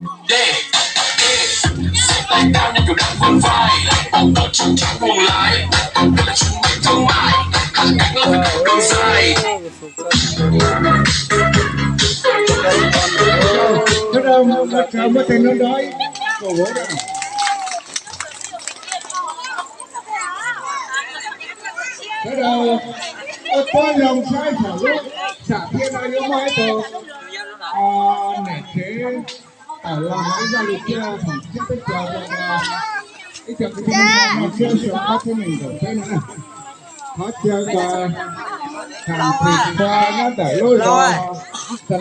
Yeah, lại cao như kiểu đang vươn vai, bóng đổ trong trắng buông lái, đây là chuyến bay thương mại, hàng cánh là với cánh đường dài. Thế đâu mà chào mà tên nó đói, cổ bố đâu. Thế đâu, tôi lòng sai thảo lúc, xả thiên ai yếu mai tổ, nẻ chế, ở lòng cái gia đình kia, phòng chất tất cả rồi cái chuyện của mình mà chưa sửa các cái mình rồi thế nữa. Hết chưa cả, thằng thịt qua nó đẩy lôi rồi. Cái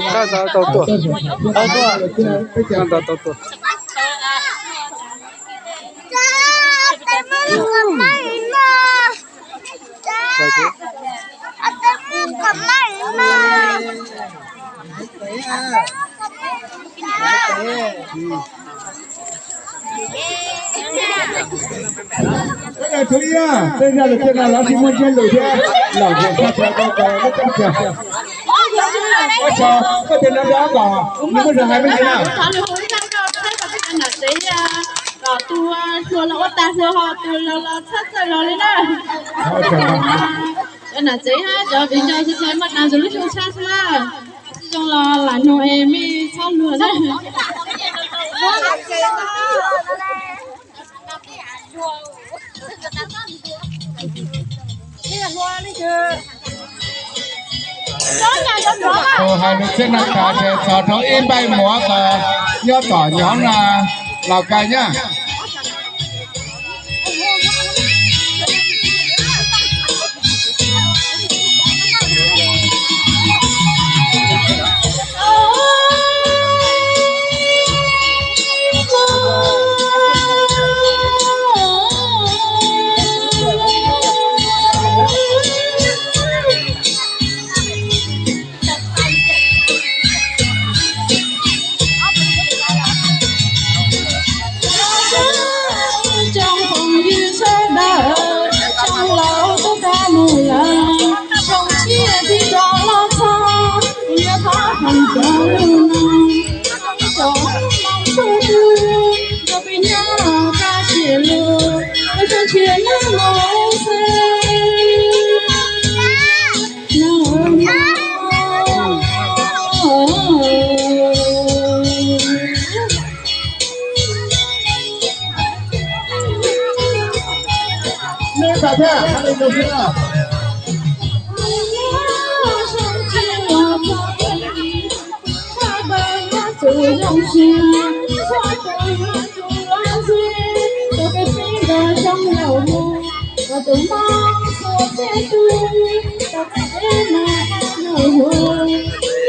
này chú ý à, đây là được trên nào lá xin trên đổi thế, làm việc sao theo con nó chắc chắn. Ôi trời, có tiền nó đó cả, nhưng bây giờ hai bên thế nào? Tua là ô ta xưa họ từ là sát rồi rồi lên đó. Cái này chế ha, giờ bây giờ sẽ chơi mặt nào rồi lúc chúng sát mà. Trong là nồi em mi sát luôn đấy. Hai đứa trên là cả để cho nó in bay múa cả nhớ tỏ nhóm là Lào Cai nhá. Sao thế? Hai đứa đâu thế nào? Dòng xưa hoa tươi hoa duyên từ cái phim đời trong đầu mơ và từ mong sẽ tươi ta sẽ là nở hoa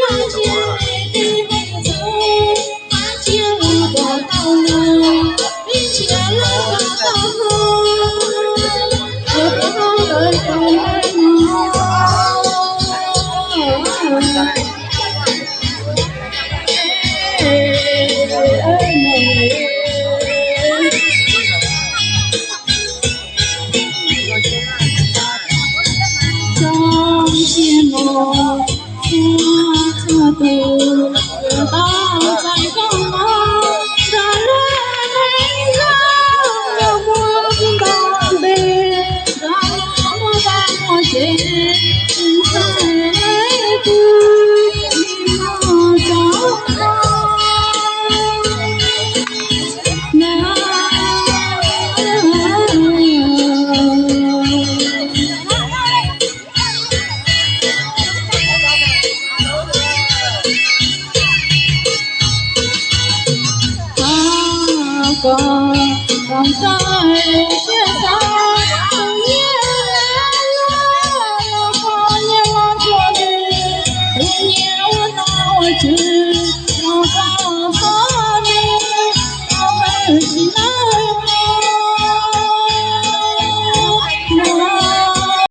hoa chia đi ngày rơi hoa chia vào tao nơi đi chia lỡ tao hơn được không đời còn còn sai chia xa tự nhiên là có nhiều chuyện tự nhiên nào chứ